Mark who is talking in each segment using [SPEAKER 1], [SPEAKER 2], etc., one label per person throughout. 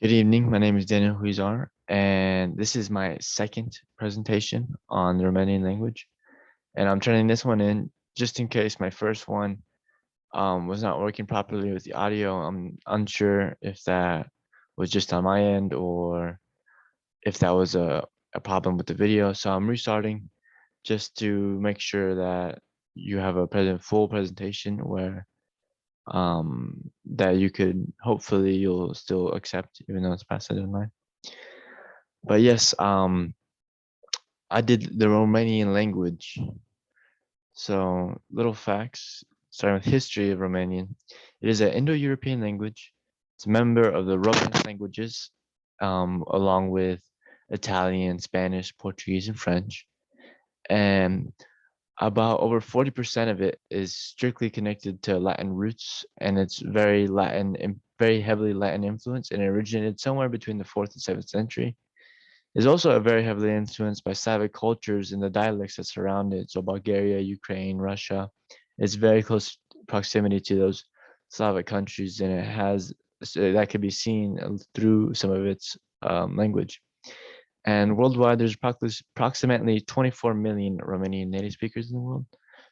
[SPEAKER 1] Good evening. My name is Daniel Huizar, and this is my second presentation on the Romanian language. And I'm turning this one in just in case my first one was not working properly with the audio. I'm unsure if that was just on my end or if that was a problem with the video. So I'm restarting just to make sure that you have a full presentation where that you could hopefully you'll still accept even though it's past the deadline. But yes, I did the Romanian language. So little facts, starting with history of Romanian. It is an Indo-European language. It's a member of the Romance languages, along with Italian, Spanish, Portuguese, and French. And about over 40% of it is strictly connected to Latin roots, and it's very Latin and very heavily Latin influence, and it originated somewhere between the 4th and 7th century. Is also very heavily influenced by Slavic cultures and the dialects that surround it. So Bulgaria, Ukraine, Russia, it's very close proximity to those Slavic countries, and it has so that can be seen through some of its language. And worldwide, there's approximately 24 million Romanian native speakers in the world.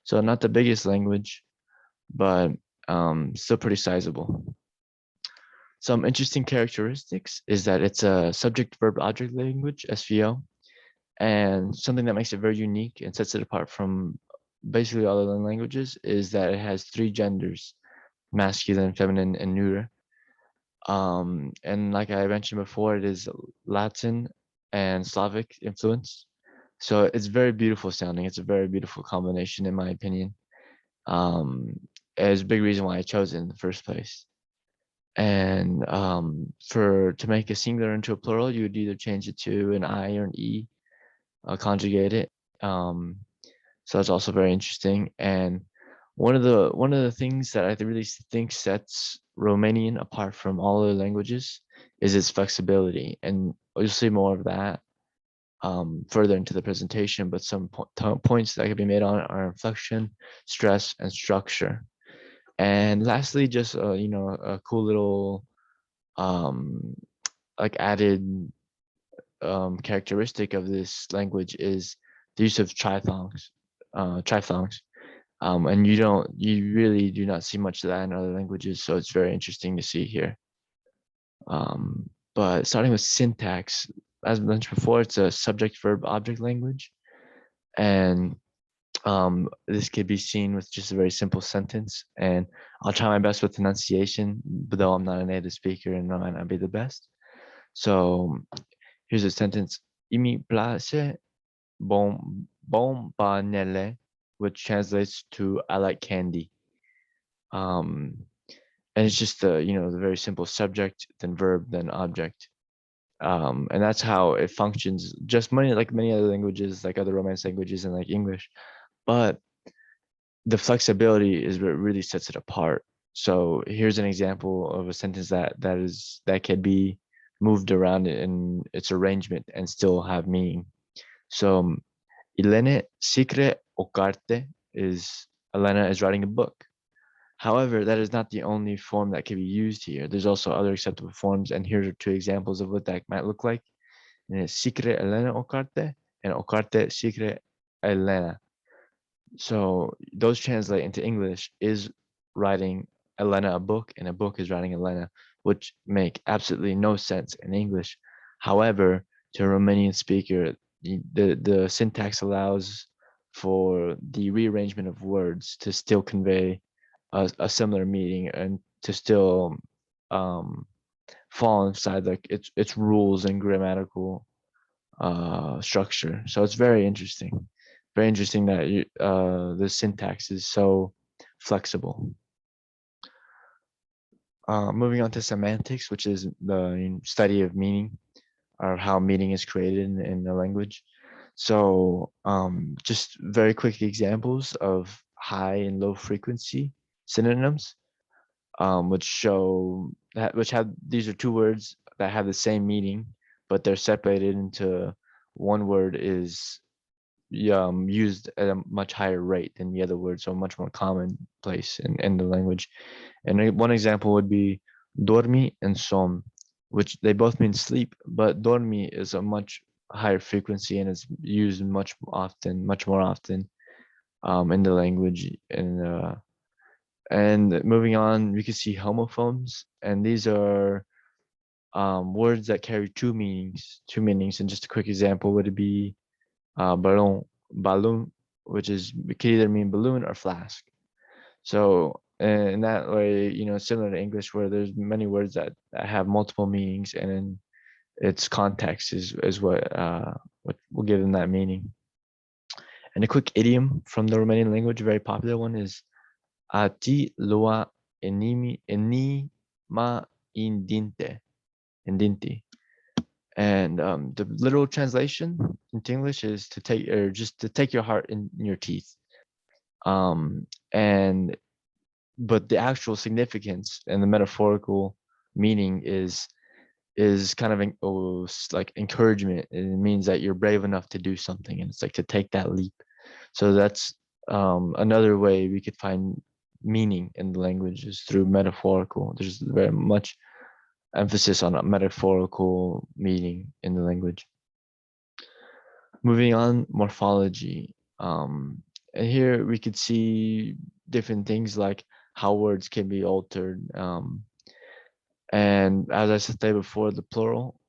[SPEAKER 1] So not the biggest language, but still pretty sizable. Some interesting characteristics is that it's a subject verb object language, SVO, and something that makes it very unique and sets it apart from basically all other languages is that it has three genders: masculine, feminine, and neuter. And like I mentioned before, it is Latin and Slavic influence. So it's very beautiful sounding. It's a very beautiful combination, in my opinion. Um, it's a big reason why I chose it in the first place. And for to make a singular into a plural, you would either change it to an I or an E, conjugate it. Um, so that's also very interesting. And one of the things that I really think sets Romanian apart from all other languages is its flexibility, and you'll see more of that further into the presentation. But some points that can be made on are inflection, stress, and structure. And lastly, just a cool little um, like added characteristic of this language is the use of triphthongs. And you really do not see much of that in other languages, so it's very interesting to see here. But starting with syntax, as mentioned before, it's a subject verb object language, and this could be seen with just a very simple sentence. And I'll try my best with enunciation, but though I'm not a native speaker and I might not be the best. So here's a sentence: "Imi place bombanele," which translates to "I like candy." Um, and it's just the very simple subject, then verb, then object. And that's how it functions. Just many other languages, like other Romance languages and like English. But the flexibility is what really sets it apart. So here's an example of a sentence that can be moved around in its arrangement and still have meaning. So Elene Sikre Okarte is Elena is writing a book. However, that is not the only form that can be used here. There's also other acceptable forms, and here are two examples of what that might look like. And it's Sikre Elena Okarte and Okarte Sikre Elena. So those translate into English is writing Elena a book, and a book is writing Elena, which make absolutely no sense in English. However, to a Romanian speaker, the syntax allows for the rearrangement of words to still convey a similar meaning and to still um, fall inside like its rules and grammatical structure. So it's very interesting. Very interesting that the syntax is so flexible. Moving on to semantics, which is the study of meaning or how meaning is created in the language. So just very quick examples of high and low frequency synonyms, which show that which have these are two words that have the same meaning, but they're separated into one word is used at a much higher rate than the other word, so much more commonplace in the language. And one example would be dormi and som. which they both mean sleep, but dormi is a much higher frequency and is used much more often in the language. And moving on, we can see homophones, and these are words that carry two meanings. Two meanings, and just a quick example would be balloon, which is it can either mean balloon or flask. So in that way, similar to English, where there's many words that have multiple meanings, and in its context is what will give them that meaning. And a quick idiom from the Romanian language, a very popular one, is ati lua enima indinte. And the literal translation into English is to take, or just to take your heart in your teeth. And but the actual significance and the metaphorical meaning is kind of like encouragement. It means that you're brave enough to do something, and it's like to take that leap. So that's another way we could find meaning in the language, is through metaphorical. There's very much emphasis on a metaphorical meaning in the language. Moving on, morphology. And here we could see different things like how words can be altered. And as I said before, the plural,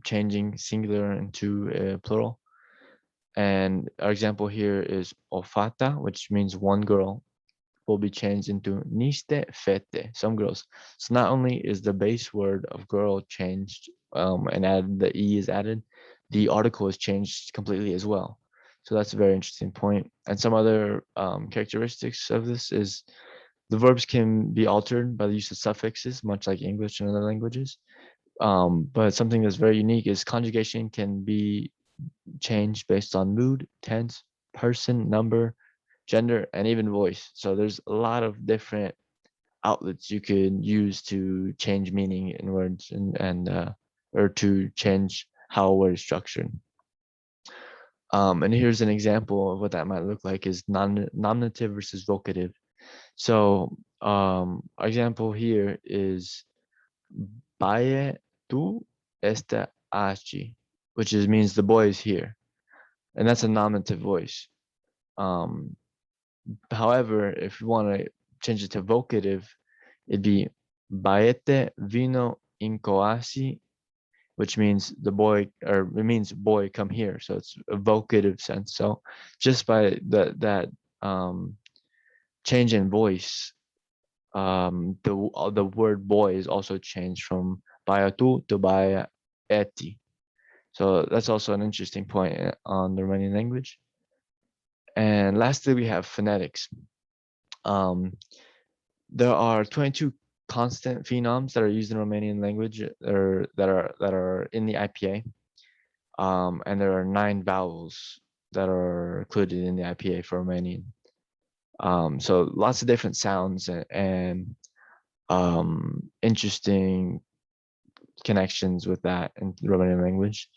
[SPEAKER 1] changing singular into plural. And our example here is ofata, which means one girl, will be changed into niste fete, some girls. So not only is the base word of girl changed and added, the e is added, the article is changed completely as well. So that's a very interesting point. And some other characteristics of this is the verbs can be altered by the use of suffixes, much like English and other languages. But something that's very unique is conjugation can be changed based on mood, tense, person, number, gender, and even voice. So there's a lot of different outlets you could use to change meaning in words, and or to change how a word is structured. And here's an example of what that might look like: is nominative versus vocative. So our example here is Baie tu esta aquí, which means the boy is here, and that's a nominative voice. However, if you want to change it to vocative, it'd be Baete vino incoasi, which means the boy, or it means boy, come here. So it's a vocative sense. So just by that change in voice, the word boy is also changed from bayatu to bayaeti. So that's also an interesting point on the Romanian language. And lastly, we have phonetics. There are 22 constant phenoms that are used in Romanian language, or that are in the IPA, and there are 9 vowels that are included in the IPA for Romanian. So lots of different sounds and interesting connections with that in the Romanian language.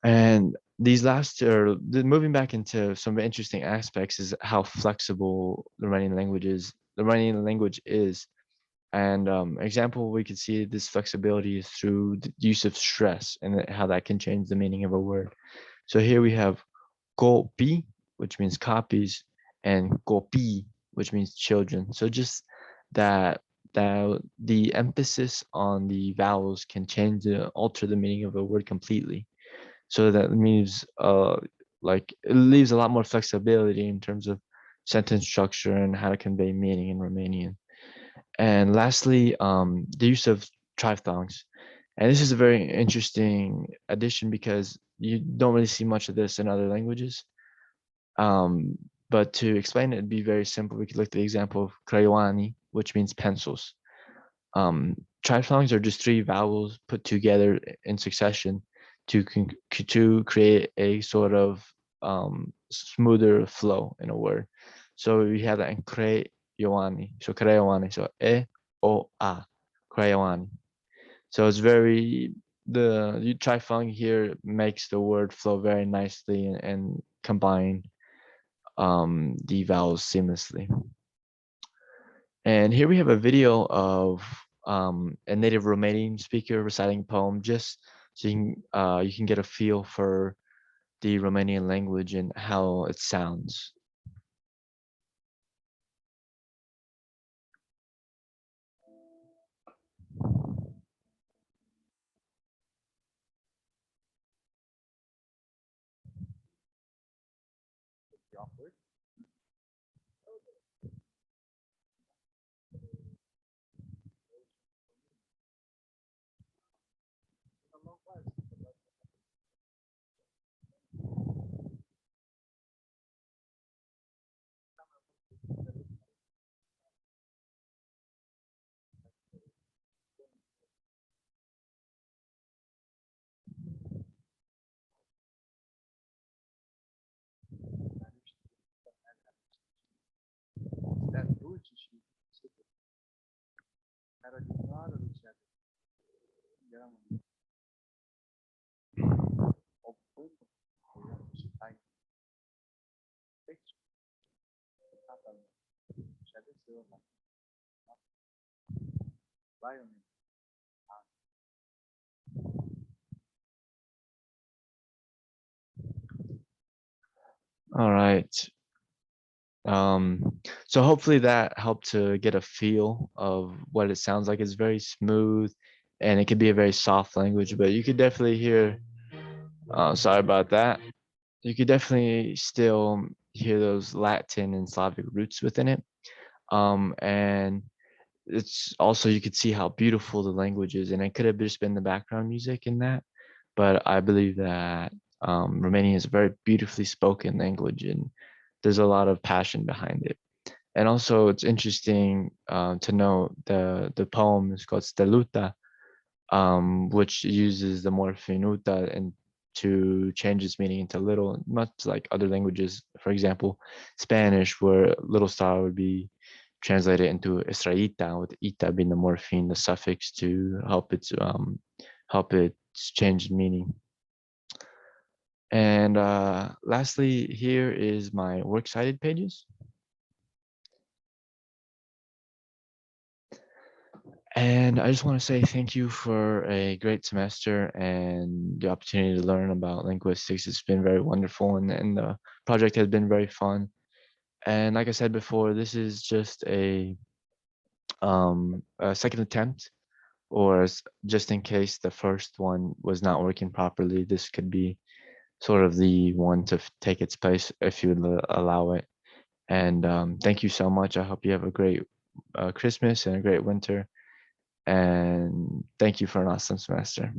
[SPEAKER 1] And these last are moving back into some interesting aspects, is how flexible the Romanian language is. And example we could see this flexibility is through the use of stress and how that can change the meaning of a word. So here we have copy, which means copies, and copii, which means children. So just that the emphasis on the vowels can alter the meaning of a word completely. So that means like it leaves a lot more flexibility in terms of sentence structure and how to convey meaning in Romanian. And lastly, the use of triphthongs. And this is a very interesting addition because you don't really see much of this in other languages. But to explain it, it'd be very simple. We could look at the example of crayoni, which means pencils. Triphthongs are just 3 vowels put together in succession to create a sort of smoother flow in a word. So we have that in crayoni. So crayoni. So o a crayoni. So it's the triphthong here makes the word flow very nicely and combine the vowels seamlessly. And here we have a video of a native Romanian speaker reciting a poem, just so you can get a feel for the Romanian language and how it sounds. All right. So hopefully that helped to get a feel of what it sounds like. It's very smooth and it can be a very soft language, but you could definitely hear, sorry about that. You could definitely still hear those Latin and Slavic roots within it. And it's also, you could see how beautiful the language is, and it could have just been the background music in that. But I believe that Romanian is a very beautifully spoken language and there's a lot of passion behind it. And also, it's interesting to know the poem is called Steluta, which uses the morpheme uta and to change its meaning into little, much like other languages. For example, Spanish, where little star would be translated into estrellita, with ita being the morpheme, the suffix to help it change meaning. And lastly, here is my works cited pages. And I just want to say thank you for a great semester and the opportunity to learn about linguistics. It's been very wonderful, and the project has been very fun. And like I said before, this is just a second attempt, or just in case the first one was not working properly, this could be sort of the one to take its place if you would allow it. And thank you so much. I hope you have a great Christmas and a great winter. And thank you for an awesome semester.